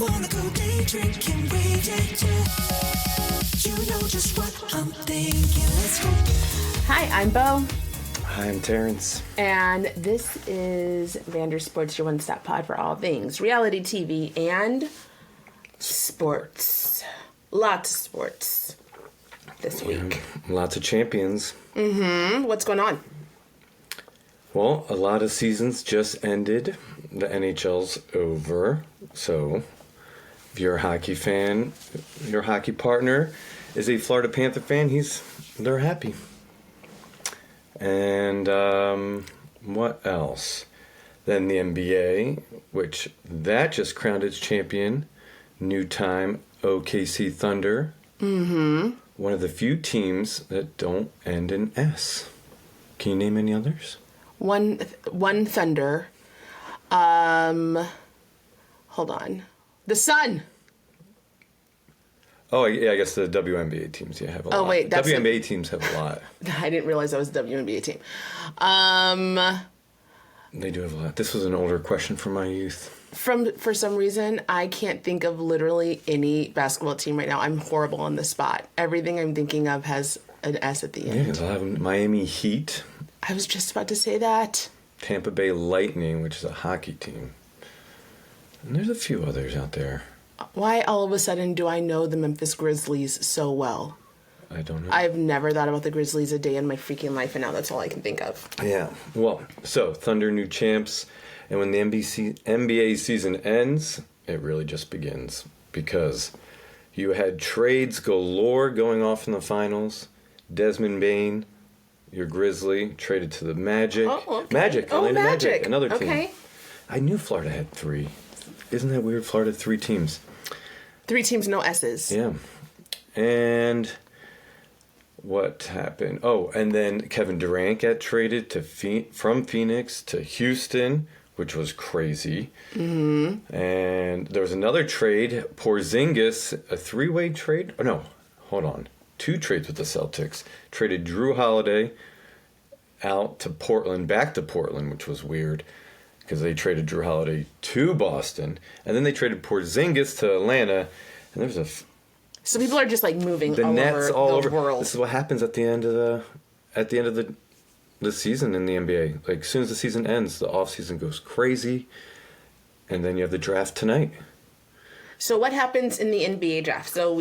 wanna go day drinking, rage at you. You know just what I'm thinking. Let's go. Hi, I'm Bo. Hi, I'm Terrence. And this is VanderSports, your one-stop pod for all things reality TV and sports. Lots of sports this week. Lots of champions. What's going on? Well, a lot of seasons just ended. The NHL's over. So, if you're a hockey fan, your hockey partner is a Florida Panther fan, they're happy. And what else? Then the NBA, which that just crowned its champion. New time, OKC Thunder. One of the few teams that don't end in S. Can you name any others? One Thunder. Hold on. The Sun. Oh, yeah, I guess the WNBA teams, have a lot. Oh, wait, that's WNBA teams have a lot. I didn't realize that was a WNBA team. They do have a lot. This was an older question from my youth. For some reason, I can't think of literally any basketball team right now. I'm horrible on the spot. Everything I'm thinking of has an S at the end. Yeah, because I have Miami Heat. I was just about to say that. Tampa Bay Lightning, which is a hockey team. And there's a few others out there. Why all of a sudden do I know the Memphis Grizzlies so well? I don't know. I've never thought about the Grizzlies a day in my freaking life, and now that's all I can think of. Yeah. Well, so Thunder new champs, and when the NBA season ends, it really just begins because you had trades galore going off in the finals. Desmond Bain, your Grizzly, traded to the Magic. Oh, okay. Magic. Orlando Magic. Another team. Okay. I knew Florida had three. Isn't that weird? Florida had 3 teams. 3 teams, no S's. Yeah. And what happened? Oh, and then Kevin Durant got traded from Phoenix to Houston, which was crazy. And there was another trade, Porzingis, a 3-way trade. Oh, no, hold on. 2 trades with the Celtics. Traded Drew Holiday out to Portland, back to Portland, which was weird because they traded Drew Holiday to Boston. And then they traded Porzingis to Atlanta. And there's So people are just like moving the all nets over all the over. world. This is what happens at the end of the season in the NBA. Like as soon as the season ends, the off season goes crazy, and then you have the draft tonight. So what happens in the NBA draft? So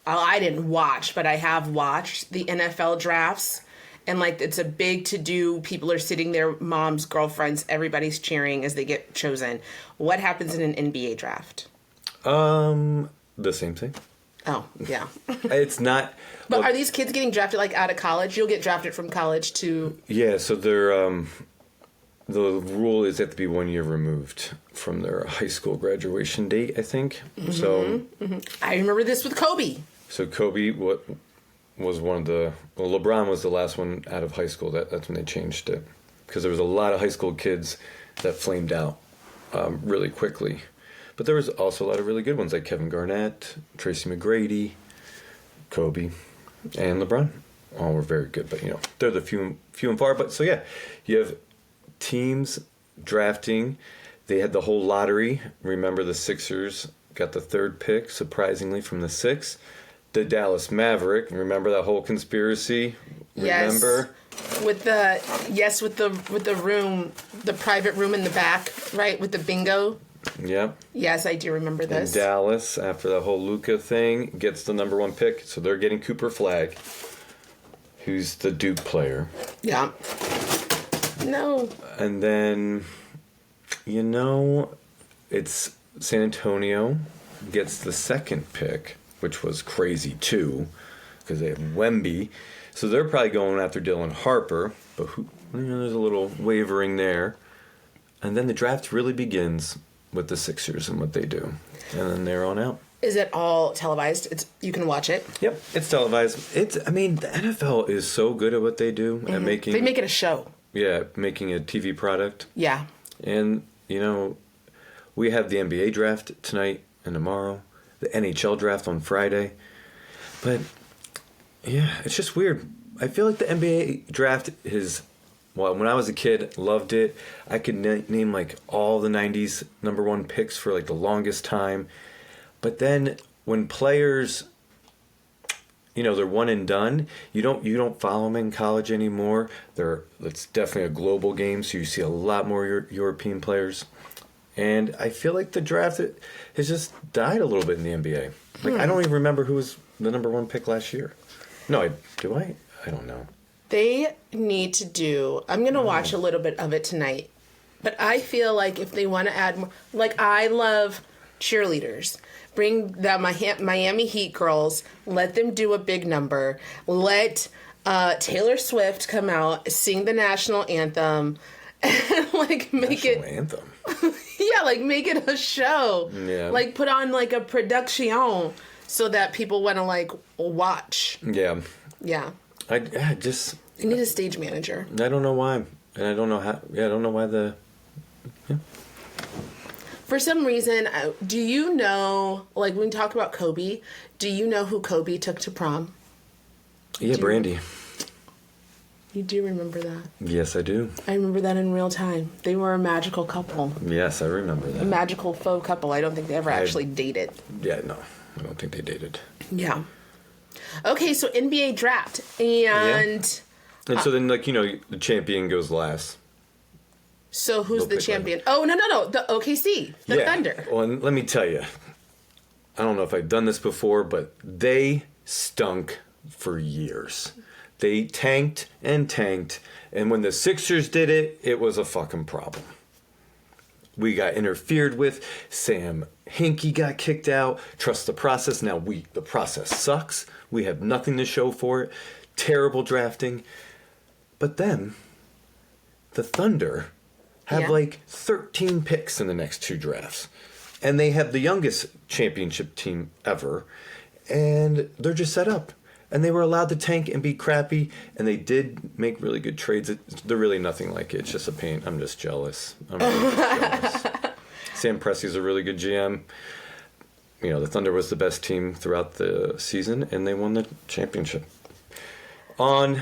I didn't watch, but I have watched the NFL drafts, and like it's a big to-do. People are sitting there, moms, girlfriends, everybody's cheering as they get chosen. What happens in an NBA draft? The same thing. Oh, yeah. It's not. But are these kids getting drafted like out of college? You'll get drafted from college to... Yeah, so they're, the rule is they have to be 1 year removed from their high school graduation date, I think. So I remember this with Kobe. So Kobe was one of the... Well, LeBron was the last one out of high school. That's when they changed it. Because there was a lot of high school kids that flamed out really quickly. But there was also a lot of really good ones like Kevin Garnett, Tracy McGrady, Kobe, and LeBron. All were very good, but they're the few and far. But so yeah, you have teams drafting. They had the whole lottery. Remember the Sixers got the 3rd pick, surprisingly, from the 6th. The Dallas Maverick. Remember that whole conspiracy? Remember? With the room, the private room in the back, right? With the bingo. Yep. Yes, I do remember this. And Dallas, after the whole Luka thing, gets the number 1 pick. So they're getting Cooper Flagg, who's the Duke player. Yeah. No. And then, it's San Antonio gets the 2nd pick, which was crazy too, because they have Wemby. So they're probably going after Dylan Harper, but there's a little wavering there. And then the draft really begins with the Sixers and what they do. And then they're on out. Is it all televised? You can watch it? Yep, it's televised. The NFL is so good at what they do at making... They make it a show. Yeah, making a TV product. Yeah. And, we have the NBA draft tonight and tomorrow. The NHL draft on Friday. But, yeah, it's just weird. I feel like the NBA draft is Well, when I was a kid, loved it. I could name like all the 90s number one picks for like the longest time. But then when players, they're one and done, you don't follow them in college anymore. It's definitely a global game, so you see a lot more European players. And I feel like the draft has just died a little bit in the NBA. Like, I don't even remember who was the number one pick last year. No, do I? I don't know. They need to do... I'm going to watch a little bit of it tonight. But I feel like if they want to add more... Like, I love cheerleaders. Bring the Miami Heat girls. Let them do a big number. Let Taylor Swift come out, sing the national anthem, and, like, make national it... anthem? Yeah, like, make it a show. Yeah. Like, put on, like, a production so that people want to, like, watch. Yeah. Yeah. I just... You need a stage manager. I don't know why. And I don't know how... Yeah, I don't know why the... Yeah. For some reason, do you know... Like, when we talk about Kobe, do you know who Kobe took to prom? Yeah, Brandy. You do remember that? Yes, I do. I remember that in real time. They were a magical couple. Yes, I remember that. A magical faux couple. I don't think they ever actually dated. Yeah, no. I don't think they dated. Yeah. Okay, so NBA draft. And... And so then, like, the champion goes last. So who's They'll the pick champion? Oh, no. The OKC. The Thunder. Well, and let me tell you. I don't know if I've done this before, but they stunk for years. They tanked. And when the Sixers did it, it was a fucking problem. We got interfered with. Sam Hinkie got kicked out. Trust the process. Now the process sucks. We have nothing to show for it. Terrible drafting. But then, the Thunder have like 13 picks in the next 2 drafts. And they have the youngest championship team ever. And they're just set up. And they were allowed to tank and be crappy. And they did make really good trades. They're really nothing like it. It's just a pain. I'm just jealous. I'm really jealous. Sam Presti's a really good GM. The Thunder was the best team throughout the season. And they won the championship. On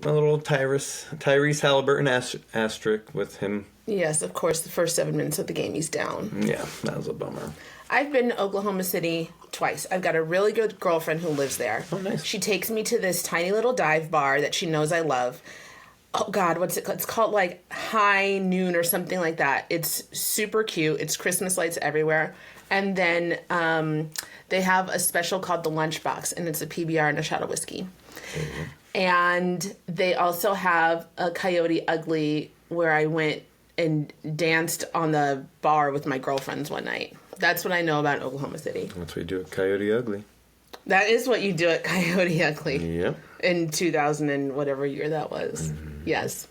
a little Tyrese Halliburton asterisk with him. Yes, of course, the first 7 minutes of the game he's down. Yeah, that was a bummer. I've been to Oklahoma City twice. I've got a really good girlfriend who lives there. Oh, nice. She takes me to this tiny little dive bar that she knows I love. Oh, God, what's it called? It's called, like, High Noon or something like that. It's super cute. It's Christmas lights everywhere. And then they have a special called the Lunchbox, and it's a PBR and a shot of whiskey. Mm-hmm. And they also have a Coyote Ugly where I went and danced on the bar with my girlfriends one night. That's what I know about Oklahoma City. That's what you do at Coyote Ugly. That is what you do at Coyote Ugly. Yep. In 2000 and whatever year that was. Mm-hmm. Yes.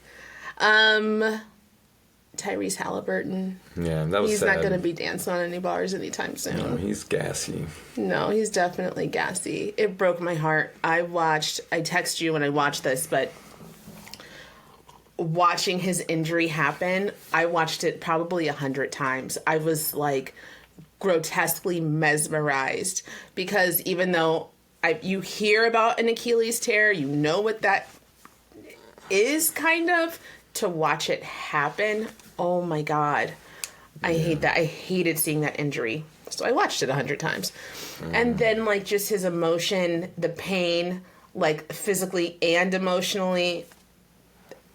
Tyrese Halliburton. Yeah, that was He's sad. not going to be dancing on any bars anytime soon. No, he's gassy. No, he's definitely gassy. It broke my heart. I text you when I watched this, but watching his injury happen, I watched it probably 100 times. I was like grotesquely mesmerized because even though you hear about an Achilles tear, you know what that is kind of, to watch it happen, oh my God. I hate that. I hated seeing that injury. So I watched it 100 times. And then, like, just his emotion, the pain, like, physically and emotionally.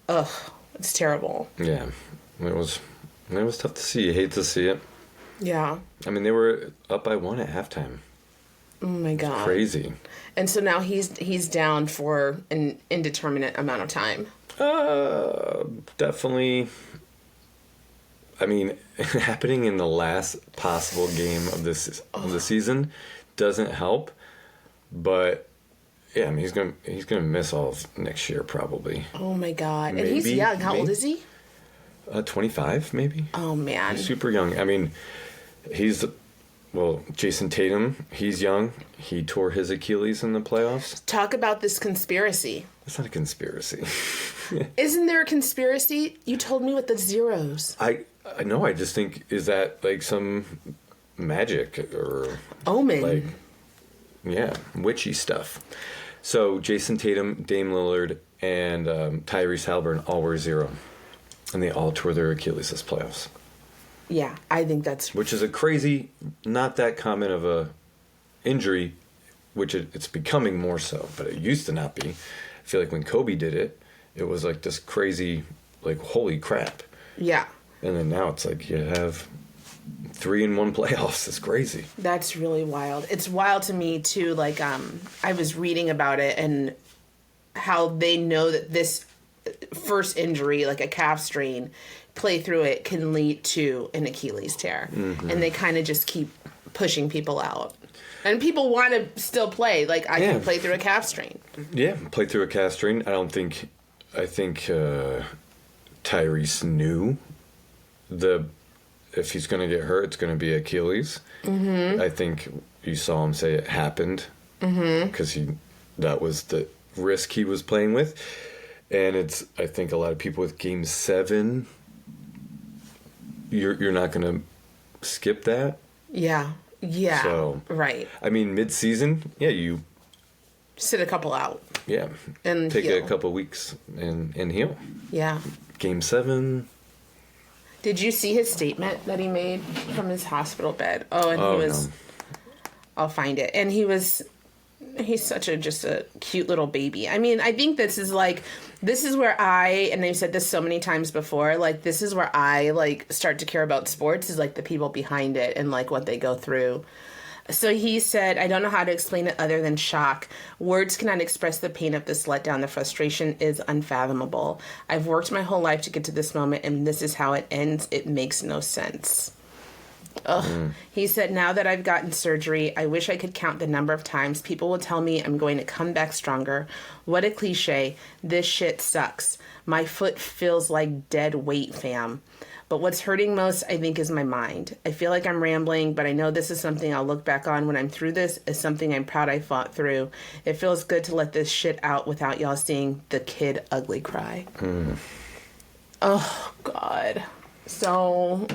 Ugh, it's terrible. Yeah, it was tough to see. You hate to see it. Yeah. I mean, they were up by 1 at halftime. Oh my God. Crazy. And so now he's down for an indeterminate amount of time. Definitely. I mean, happening in the last possible game of the season doesn't help. But yeah, I mean, he's gonna miss all of next year probably. Oh my God! And he's young. How old is he? 25, maybe. Oh man, he's super young. I mean, Jason Tatum, he's young. He tore his Achilles in the playoffs. Talk about this conspiracy. It's not a conspiracy. Isn't there a conspiracy? You told me with the zeros. I know. I just think, is that like some magic or omen? Like, yeah, witchy stuff. So Jason Tatum, Dame Lillard, and Tyrese Halliburton all were 0. And they all tore their Achilles this playoffs. Yeah, I think that's... Which is a crazy, not that common of a injury, which it's becoming more so, but it used to not be. I feel like when Kobe did it, it was like this crazy, like, holy crap. Yeah. And then now it's like you have 3-in-1 playoffs. It's crazy. That's really wild. It's wild to me, too. Like, I was reading about it and how they know that this first injury, like a calf strain, play through it can lead to an Achilles tear. Mm-hmm. And they kind of just keep pushing people out. And people want to still play. Like, I can play through a calf strain. Yeah, play through a calf strain. I think Tyrese knew if he's going to get hurt, it's going to be Achilles. Mm-hmm. I think you saw him say it happened because that was the risk he was playing with. And I think a lot of people with Game 7, you're not going to skip that. Yeah. Yeah. So, right. I mean, mid-season, you sit a couple out. Yeah. And take heal. a couple weeks and heal. Yeah. Game 7. Did you see his statement that he made from his hospital bed? Oh, and he was... No. I'll find it. And he's such just a cute little baby. I mean, I think this is where and I've said this so many times before, like, this is where I, like, start to care about sports, is, like, the people behind it and, like, what they go through. So he said, I don't know how to explain it other than shock. Words cannot express the pain of this letdown. The frustration is unfathomable. I've worked my whole life to get to this moment, and this is how it ends. It makes no sense. Ugh. He said, now that I've gotten surgery, I wish I could count the number of times people will tell me I'm going to come back stronger. What a cliche. This shit sucks. My foot feels like dead weight, fam. But what's hurting most, I think, is my mind. I feel like I'm rambling, but I know this is something I'll look back on when I'm through this as something I'm proud I fought through. It feels good to let this shit out without y'all seeing the kid ugly cry. Oh, God. So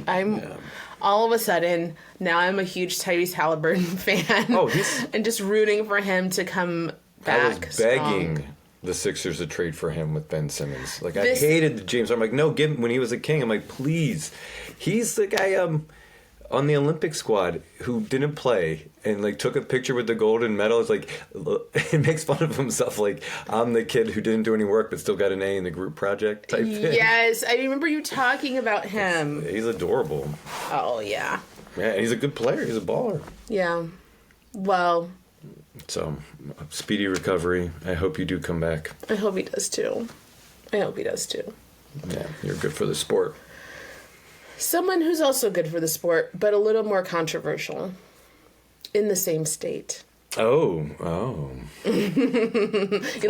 all of a sudden, now I'm a huge Tyrese Halliburton fan. Oh, and just rooting for him to come back. I was begging the Sixers to trade for him with Ben Simmons. Like, I hated the James. I'm like, no, give him when he was a King. I'm like, please. He's the guy on the Olympic squad who didn't play and, like, took a picture with the golden medal. It's like, he makes fun of himself. Like, I'm the kid who didn't do any work but still got an A in the group project type thing. Yes, I remember you talking about him. He's adorable. Oh, yeah. Yeah, he's a good player. He's a baller. Yeah. Well. So, speedy recovery. I hope you do come back. I hope he does, too. Yeah, you're good for the sport. Someone who's also good for the sport, but a little more controversial. In the same state. Oh. You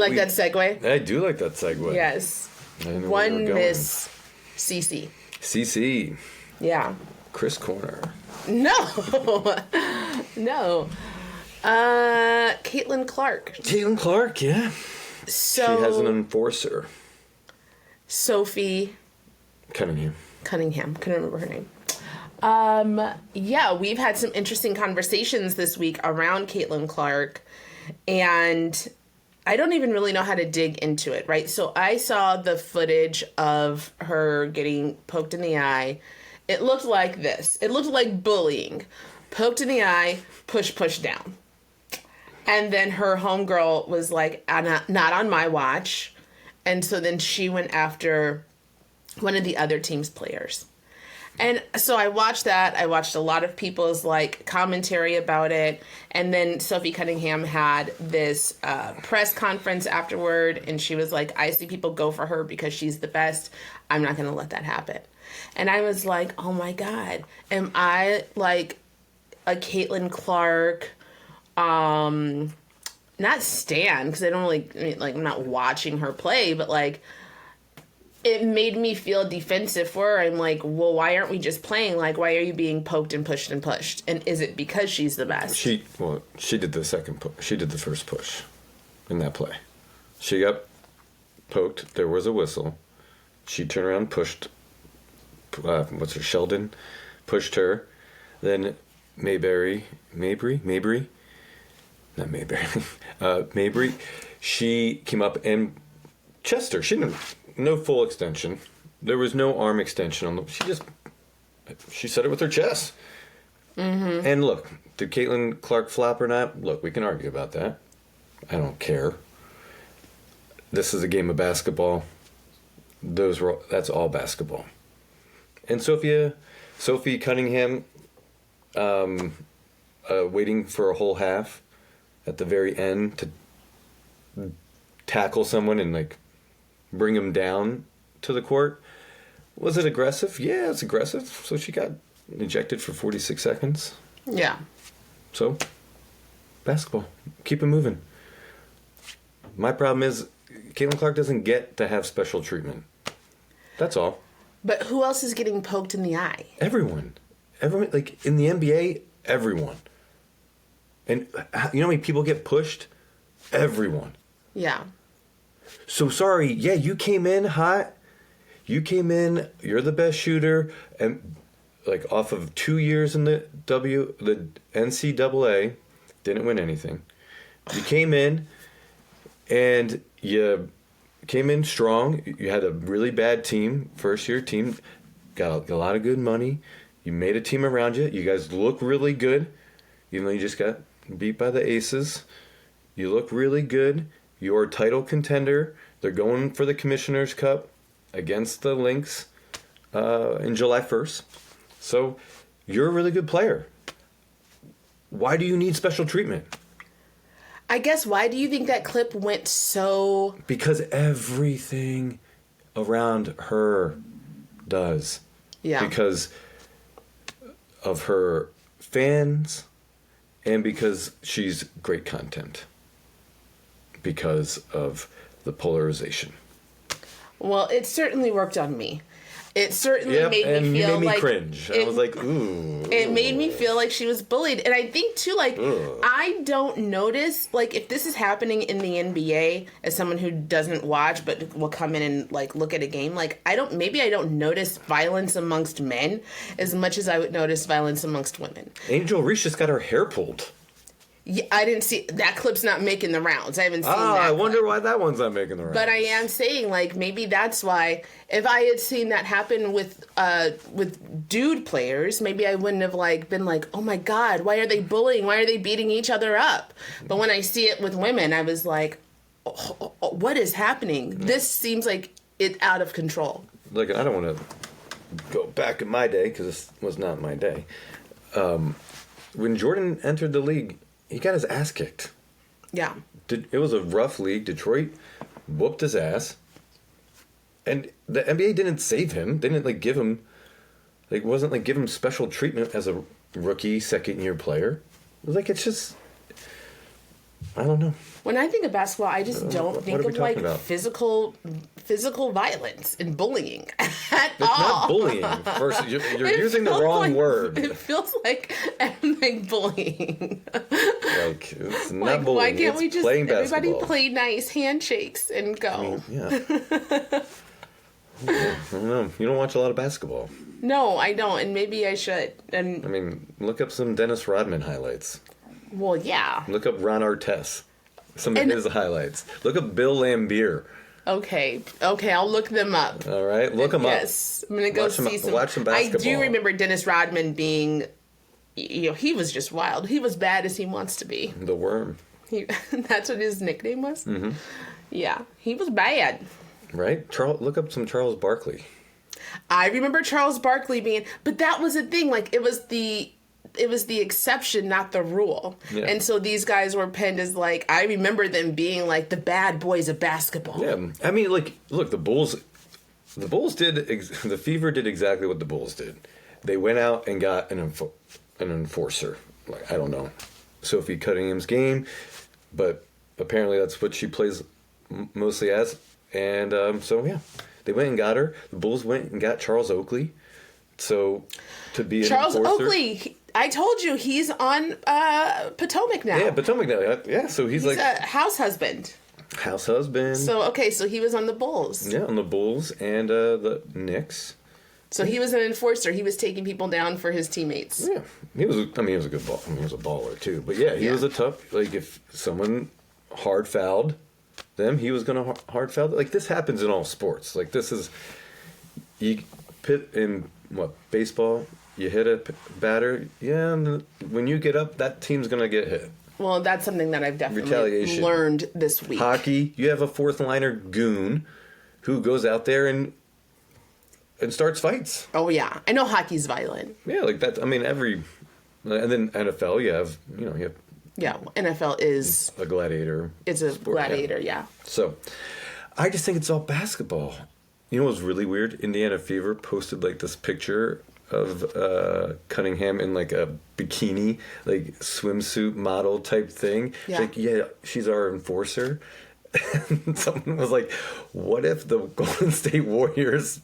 like that segue? I do like that segue. Yes. One Miss CC. CC. Yeah. Chris Corner. No. Caitlin Clark. Caitlin Clark, yeah. So she has an enforcer. Sophie Cunningham. Couldn't remember her name. We've had some interesting conversations this week around Caitlin Clark, and I don't even really know how to dig into it, right? So I saw the footage of her getting poked in the eye. It looked like this. It looked like bullying. Poked in the eye, push down. And then her homegirl was like, not on my watch. And so then she went after one of the other team's players. And so I watched that. I watched a lot of people's, like, commentary about it. And then Sophie Cunningham had this press conference afterward. And she was like, I see people go for her because she's the best. I'm not going to let that happen. And I was like, oh, my God. Am I, like, a Caitlin Clark, not stan, because I don't really, like, I'm not watching her play, but, like, it made me feel defensive for her. I'm like, well, why aren't we just playing? Like, why are you being poked and pushed and pushed? And is it because she's the best? She did the second push. She did the first push in that play. She got poked. There was a whistle. She turned around, pushed, Sheldon, pushed her. Then Mabry She came up and chested her. She didn't, no full extension. There was no arm extension on the. She said it with her chest. Mm-hmm. And look, did Caitlin Clark flop or not? Look, we can argue about that. I don't care. This is a game of basketball. That's all basketball. And Sophie Cunningham, waiting for a whole half at the very end to tackle someone and like bring him down to the court. Was it aggressive? Yeah, it's aggressive. So she got ejected for 46 seconds. Yeah. So, basketball. Keep it moving. My problem is Caitlin Clark doesn't get to have special treatment. That's all. But who else is getting poked in the eye? Everyone. Like, in the NBA, everyone. And you know how many people get pushed? Everyone. Yeah. So, sorry. Yeah, you came in hot. You came in, you're the best shooter, and like off of 2 years in the NCAA, didn't win anything. You came in, and you came in strong. You had a really bad team, first-year team, got a lot of good money. You made a team around you. You guys look really good, even though you just got beat by the Aces. You look really good. You're a title contender. They're going for the Commissioner's Cup against the Lynx in July 1st. So you're a really good player. Why do you need special treatment? I guess, why do you think that clip went so... Because everything around her does. Yeah. Because of her fans and because she's great content. Because of the polarization. Well, it certainly worked on me. It certainly made me feel you made me like... cringe. I was like, ooh. It made me feel like she was bullied. And I think, too, like, I don't notice... Like, if this is happening in the NBA, as someone who doesn't watch but will come in and, like, look at a game, like, I don't notice violence amongst men as much as I would notice violence amongst women. Angel Reese just got her hair pulled. Yeah, I didn't see... That clip's not making the rounds. I haven't seen that. I wonder why that one's not making the rounds. But I am saying, like, maybe that's why... If I had seen that happen with dude players, maybe I wouldn't have, like, been like, oh my God, why are they bullying? Why are they beating each other up? But when I see it with women, I was like, what is happening? This seems like it's out of control. Look, I don't want to go back in my day, because this was not my day. When Jordan entered the league, he got his ass kicked. Yeah. It was a rough league. Detroit whooped his ass. And the NBA didn't save him. They didn't, like, give him... Like, wasn't, like, give him special treatment as a rookie, second-year player. It was like, it's just... I don't know. When I think of basketball, I just don't think of, like, about? physical violence and bullying at It's all. not bullying. First, you're using the wrong word. It feels like I'm, like, bullying. Like, it's not Like, bullying. why can't it's we just playing everybody basketball. play nice handshakes and go? I mean, yeah. I don't know. You don't watch a lot of basketball. No, I don't, and maybe I should. And I mean, look up some Dennis Rodman highlights. well, yeah. Look up Ron Artest. Some of his highlights. Look up Bill Laimbeer. Okay, I'll look them up. All right, look them up. Yes, I'm gonna go see some. Watch some basketball. I do remember Dennis Rodman being, he was just wild. He was bad as he wants to be. The Worm. That's what his nickname was. Mm-hmm. Yeah, he was bad. Right? Look up some Charles Barkley. I remember Charles Barkley being, but that was the thing. Like, it was the exception, not the rule. Yeah. And so these guys were penned as, like, I remember them being like the bad boys of basketball. Yeah, I mean, like, look, the Bulls did, the Fever did exactly what the Bulls did. They went out and got an enforcer. Like, I don't know, Sophie Cunningham's game, but apparently that's what she plays mostly as. And so, yeah, they went and got her. The Bulls went and got Charles Oakley. So, to be Charles an enforcer. Oakley, I told you, he's on Potomac now. Yeah, Potomac now. Yeah, so he's like a house husband. House husband. So, okay, so he was on the Bulls. Yeah, on the Bulls and the Knicks. So he was an enforcer. He was taking people down for his teammates. Yeah, he was a good ball. I mean, he was a baller too. But yeah, he was a tough. Like, if someone hard fouled, them, he was going to hard foul. Like, this happens in all sports. Like, this is, you pit in, baseball, you hit a batter, and when you get up, that team's going to get hit. Well, that's something that I've definitely learned this week. Hockey, you have a fourth liner goon who goes out there and starts fights. Oh, yeah. I know hockey's violent. Yeah, like that. I mean, and then NFL, you have. Yeah, NFL is a gladiator. It's a sport, gladiator, yeah. So, I just think it's all basketball. You know what's really weird? Indiana Fever posted like this picture of Cunningham in like a bikini, like swimsuit model type thing. Yeah. It's like, she's our enforcer. And someone was like, what if the Golden State Warriors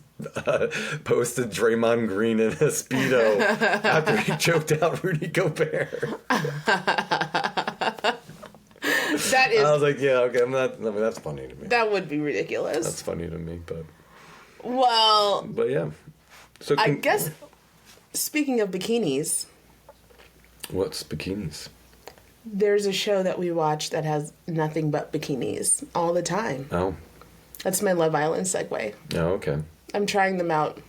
posted Draymond Green in a Speedo after he choked out Rudy Gobert? That is. I was like, yeah, okay, that's funny to me. That would be ridiculous. That's funny to me, but. Well. But yeah. So I guess, speaking of bikinis. What's bikinis? There's a show that we watch that has nothing but bikinis all the time. Oh. That's my Love Island segue. Oh, okay. I'm trying them out.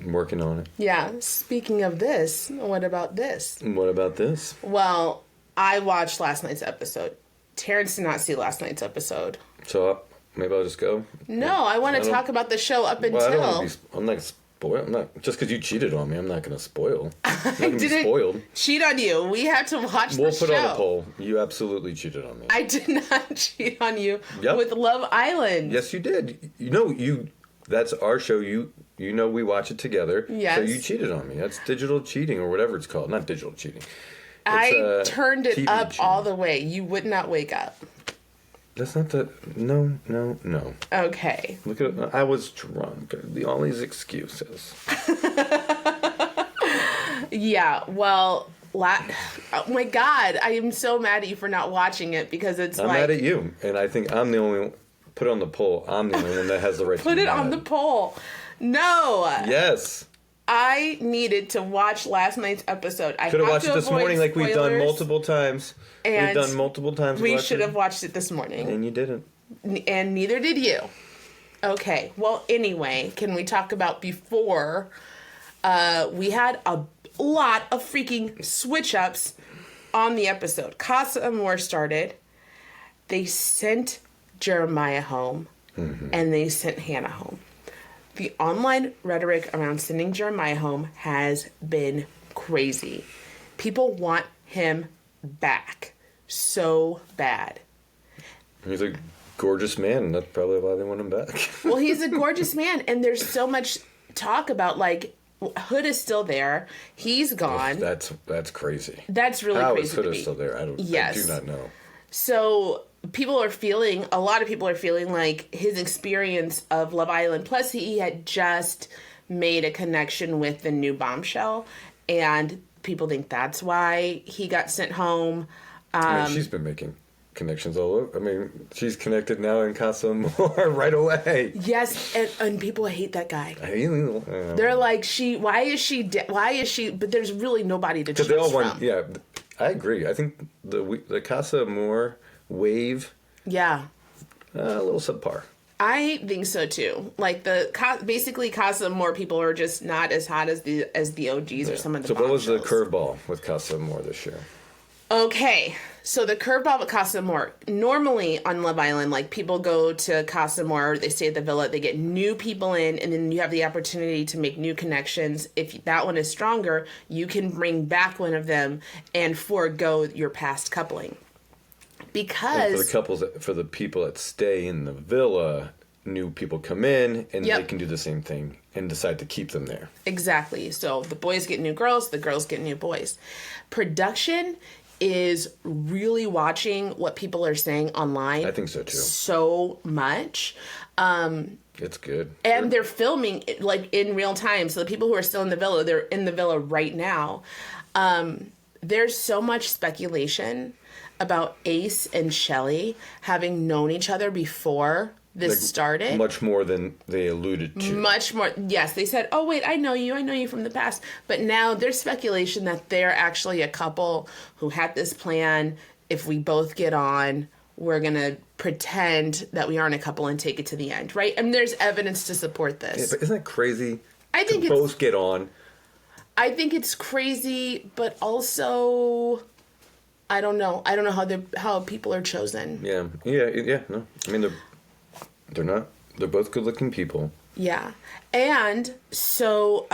I'm working on it. Yeah. Speaking of this, what about this? What about this? Well, I watched last night's episode. Terrence did not see last night's episode. So maybe I'll just go? No, I want to talk about the show up until... Well, I don't want to be... I'm not spoiled. Just because you cheated on me, I'm not going to spoil. I'm not going to be spoiled. Cheat on you. We had to watch the show. We'll put on a poll. You absolutely cheated on me. I did not cheat on you with Love Island. Yes, you did. That's our show. You know we watch it together. Yes. So you cheated on me. That's digital cheating or whatever it's called. Not digital cheating. I turned it TV up cheating. all the way. You would not wake up. That's not the... No. Okay. Look at it. I was drunk. All these excuses. Yeah, well... Oh my God, I am so mad at you for not watching it because I'm mad at you. And I think I'm the only one... Put it on the poll. I'm the only one that has the right to Put be it on the poll. No. Yes. I needed to watch last night's episode. I could have watched it this morning like we've done multiple times. And we've done multiple times. We should have watched it this morning. And you didn't. And neither did you. Okay. Well, anyway, can we talk about before? We had a lot of freaking switch-ups on the episode. Casa Amor started. They sent Jeremiah home. Mm-hmm. And they sent Hannah home. The online rhetoric around sending Jeremiah home has been crazy. People want him back so bad. He's a gorgeous man, and that's probably why they want him back. Well, he's a gorgeous man, and there's so much talk about, like, Hood is still there. He's gone. That's crazy. That's really How crazy. Is Hood still there? I do not know. So... a lot of people are feeling like his experience of Love Island, plus he had just made a connection with the new Bombshell, and people think that's why he got sent home. She's been making connections all over. I mean, she's connected now in Casa Amor right away. Yes, and people hate that guy. They're like, why is she, but there's really nobody to choose from. Because they all want, yeah, I agree. I think the Casa Amor wave, yeah, a little subpar. I think so too. Like basically Casa Amor people are just not as hot as the OGs or some of the. So what was the Bombshells. curveball with Casa Amor this year? Okay, so the curveball with Casa Amor. Normally on Love Island, like people go to Casa Amor, they stay at the villa, they get new people in, and then you have the opportunity to make new connections. If that one is stronger, you can bring back one of them and forego your past coupling. Because for the people that stay in the villa, new people come in and they can do the same thing and decide to keep them there. Exactly. So the boys get new girls, the girls get new boys. Production is really watching what people are saying online. I think so too. So much. It's good. And they're filming like in real time. So the people who are still in the villa, they're in the villa right now. There's so much speculation about Ace and Shelley having known each other before this started. Much more than they alluded to. Much more. Yes, they said, oh, wait, I know you from the past. But now there's speculation that they're actually a couple who had this plan. If we both get on, we're going to pretend that we aren't a couple and take it to the end, right? And there's evidence to support Yeah, this. but isn't that crazy? I think to both get on. I think it's crazy, but also I don't know. I don't know how people are chosen. Yeah. No, I mean they're not. They're both good-looking people. Yeah, and so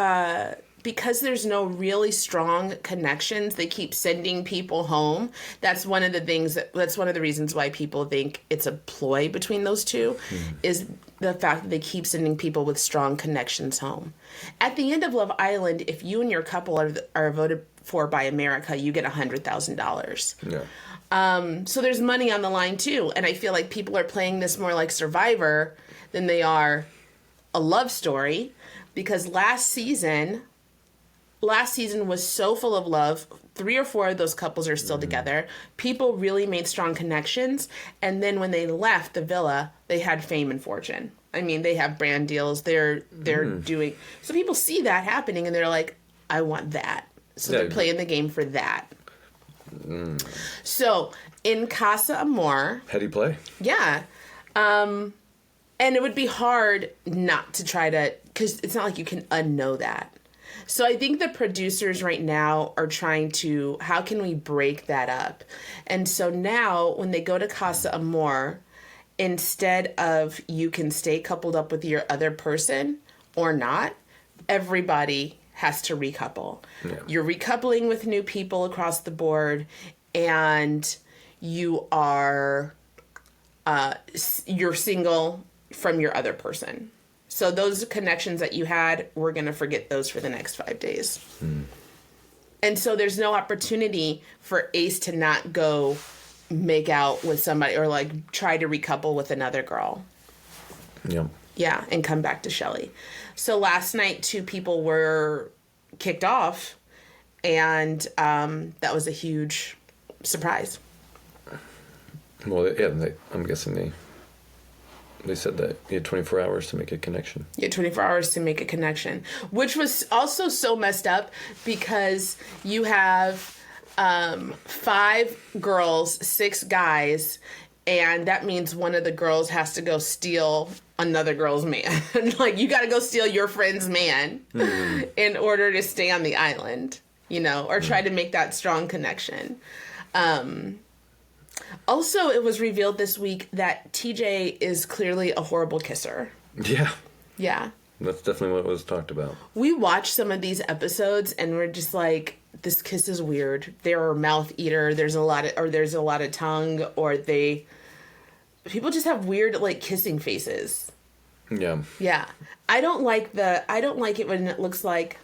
because there's no really strong connections, they keep sending people home. That's one of the things that's one of the reasons why people think it's a ploy between those two, is the fact that they keep sending people with strong connections home. At the end of Love Island, if you and your couple are voted for by America, you get $100,000. Yeah. So there's money on the line too, and I feel like people are playing this more like Survivor than they are a love story, because last season was so full of love. 3 or 4 of those couples are still together. People really made strong connections, and then when they left the villa, they had fame and fortune. I mean, they have brand deals. They're doing, so people see that happening and they're like, I want that. So they're playing the game for that. So in Casa Amor, Heady play. yeah. And it would be hard not to try to, because it's not like you can unknow that. So I think the producers right now are trying to, how can we break that up? And so now when they go to Casa Amor, instead of you can stay coupled up with your other person or not, everybody has to recouple. Yeah. You're recoupling with new people across the board, and you are, you're single from your other person. So those connections that you had, we're going to forget those for the next 5 days. And so there's no opportunity for Ace to not go make out with somebody or like try to recouple with another girl. Yeah. Yeah, and come back to Shelley. So last night, 2 people were kicked off, and that was a huge surprise. Well, yeah, I'm guessing they said that you had 24 hours to make a connection. You had 24 hours to make a connection, which was also so messed up because you have 5 girls, 6 guys, and that means one of the girls has to go steal another girl's man. Like, you got to go steal your friend's man in order to stay on the island, you know, or try to make that strong connection. Also, it was revealed this week that TJ is clearly a horrible kisser. Yeah. Yeah. That's definitely what was talked about. We watched some of these episodes and we're just like, this kiss is weird. They're a mouth eater. There's a lot of tongue, or people just have weird like kissing faces. Yeah. Yeah. I don't like it when it looks like,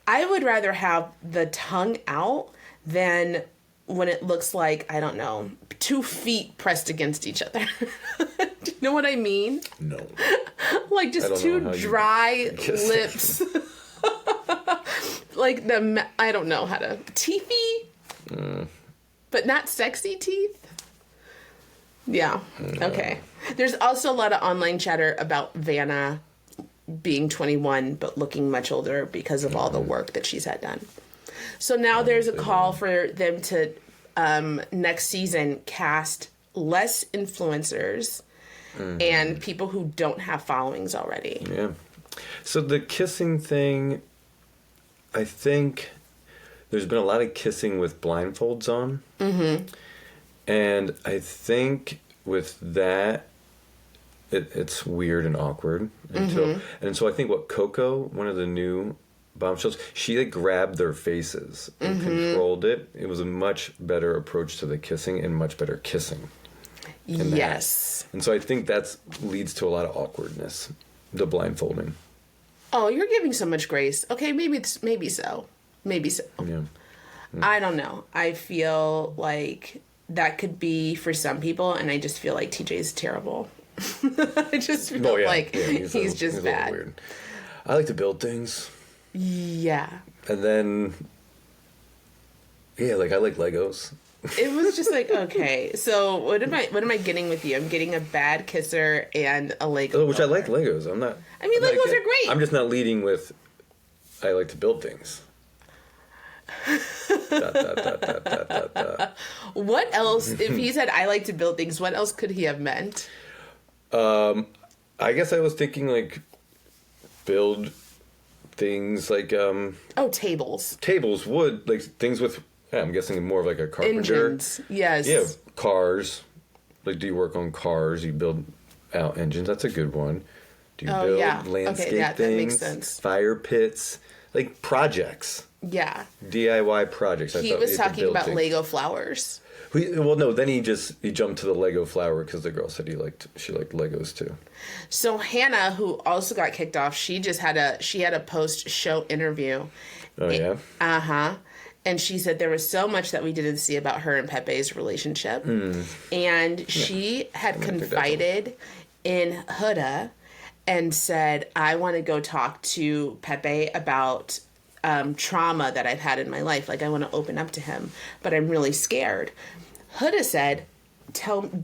I would rather have the tongue out than when it looks like, I don't know, 2 feet pressed against each other. Do you know what I mean? No. Like just 2 dry lips. Like I don't know how to, teethy, but not sexy teeth. Yeah. Okay. There's also a lot of online chatter about Vanna being 21 but looking much older because of all the work that she's had done. So now there's a call for them to, next season, cast less influencers and people who don't have followings already. Yeah. So the kissing thing, I think there's been a lot of kissing with blindfolds on. Mm-hmm. And I think with that, it's weird and awkward. And so I think what Coco, one of the new bombshells, she like grabbed their faces and controlled it. It was a much better approach to the kissing and much better kissing. Yes. And so I think that leads to a lot of awkwardness, the blindfolding. Oh, you're giving so much grace. Okay, maybe so. Yeah. I don't know. I feel like that could be for some people, and I just feel like TJ's terrible. I just feel like he's just bad. Weird. I like to build things. Yeah. And then, like I like Legos. It was just like, okay, so what am I getting with you? I'm getting a bad kisser and a Lego. Which builder. I like Legos. Legos are great. I'm just not leading with, I like to build things. What else, if he said, I like to build things, what else could he have meant? I guess I was thinking, like, build things like... Tables. Tables, wood, like, things with... Yeah, I'm guessing more of like a carpenter. Engines, yes. Yeah, cars. Like, do you work on cars? You build out engines. That's a good one. Do you build landscape things? That makes sense. Fire pits. Like, projects. Yeah. DIY projects. He was talking about things. Lego flowers. Well, no, then he jumped to the Lego flower because the girl said she liked Legos too. So Hannah, who also got kicked off, she had a post-show interview. Oh, yeah? Uh-huh. And she said there was so much that we didn't see about her and Pepe's relationship. And she had confided in Hurrdat and said, I want to go talk to Pepe about trauma that I've had in my life. Like, I want to open up to him, but I'm really scared. Hurrdat said,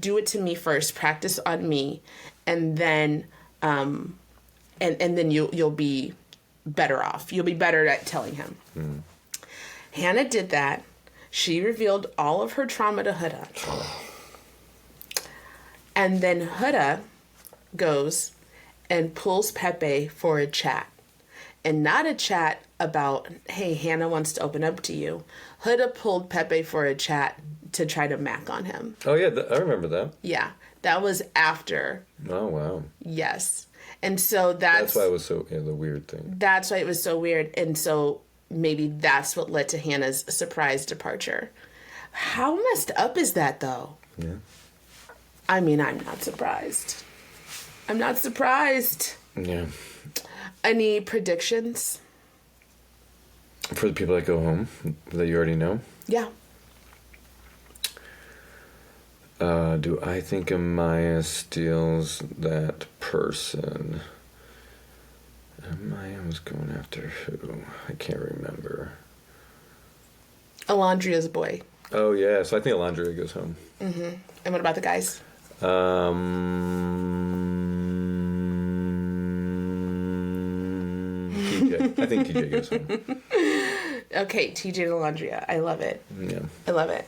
do it to me first, practice on me, and then and then you'll be better off. You'll be better at telling him. Hannah did that. She revealed all of her trauma to Hurrdat. And then Hurrdat goes and pulls Pepe for a chat. And not a chat about, hey, Hannah wants to open up to you. Hurrdat pulled Pepe for a chat to try to mac on him. Oh, yeah, I remember that. Yeah, that was after. Oh, wow. Yes. And so that's why it was so, the weird thing. That's why it was so weird. And so maybe that's what led to Hannah's surprise departure. How messed up is that, though? Yeah. I mean, I'm not surprised. I'm not surprised. Yeah. Any predictions? For the people that go home that you already know? Yeah. Do I think Amaya steals that person? Amaya was going after who? I can't remember. Alondria's boy. Oh, yeah. So I think Alondria goes home. Mm-hmm. And what about the guys? TJ. I think TJ goes home. Okay, TJ and Alondria. I love it. Yeah. I love it.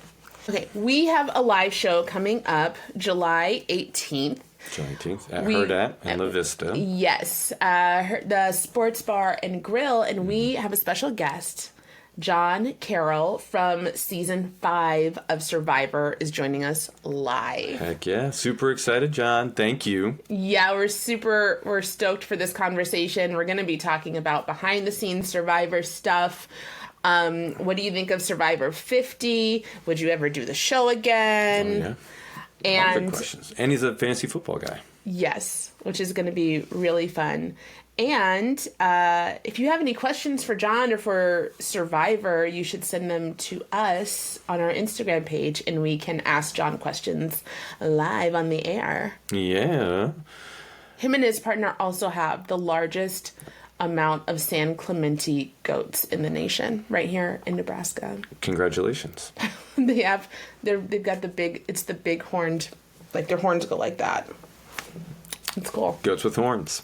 Okay, we have a live show coming up July 18th. July 18th at Hurrdat in La Vista. Yes, the Sports Bar and Grill, and we have a special guest. John Carroll from season 5 of Survivor is joining us live. Heck yeah. Super excited, John. Thank you. Yeah, we're stoked for this conversation. We're going to be talking about behind the scenes Survivor stuff. What do you think of Survivor 50? Would you ever do the show again? Oh, yeah. And good questions. And he's a fantasy football guy. Yes, which is going to be really fun. And if you have any questions for John or for Survivor, you should send them to us on our Instagram page, and we can ask John questions live on the air. Yeah. Him and his partner also have the largest amount of San Clemente goats in the nation, right here in Nebraska. Congratulations. They've got the big horned, like their horns go like that. It's cool. Goats with horns.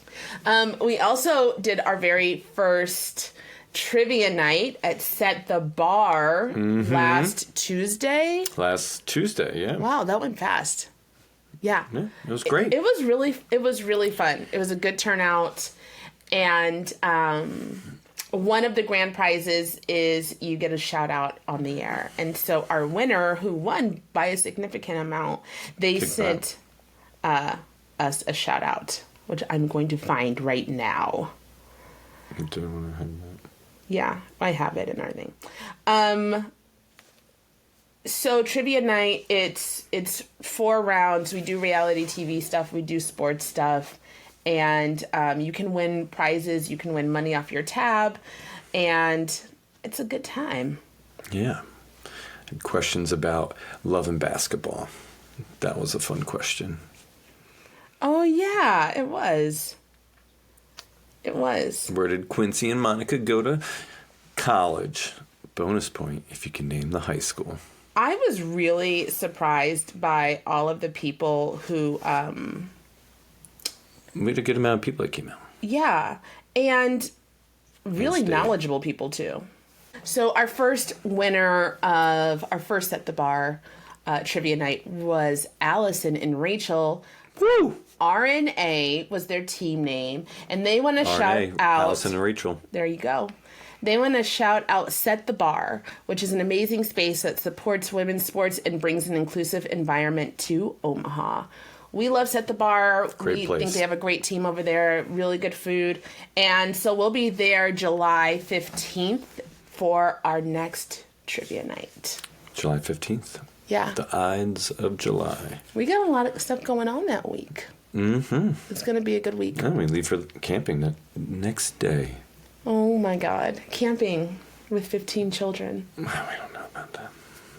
We also did our very first trivia night at Set the Bar last Tuesday. Last Tuesday, yeah. Wow, that went fast. Yeah. It was great. It was really fun. It was a good turnout. And one of the grand prizes is you get a shout out on the air. And so our winner, who won by a significant amount, they sent us a shout out, which I'm going to find right now. I don't want to have that. Yeah, I have it in our thing. So trivia night, it's 4 rounds. We do reality TV stuff. We do sports stuff. And you can win prizes. You can win money off your tab. And it's a good time. Yeah. And questions about love and basketball. That was a fun question. Oh, yeah, it was. It was. Where did Quincy and Monica go to college? Bonus point if you can name the high school. I was really surprised by all of the people who... We had a good amount of people that came out. Yeah, and really knowledgeable people, too. So our first winner of our first Set the Bar trivia night was Allison and Rachel. Woo! RNA was their team name, and they want to shout out Allison and Rachel. There you go. They want to shout out Set the Bar, which is an amazing space that supports women's sports and brings an inclusive environment to Omaha. We love Set the Bar. Great place. Think they have a great team over there, really good food. And so we'll be there July 15th for our next trivia night. July 15th. Yeah. The Ides of July. We got a lot of stuff going on that week. Mm-hmm. It's going to be a good week. And we leave for camping the next day. Oh, my God. Camping with 15 children. We don't know about that.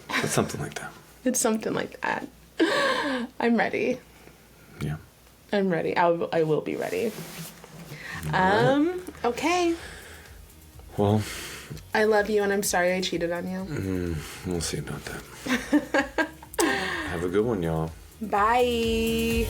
But something like that. It's something like that. I'm ready. Yeah. I'm ready. I will be ready. Okay. Well, I love you, and I'm sorry I cheated on you. we'll see about that. Have a good one, y'all. Bye.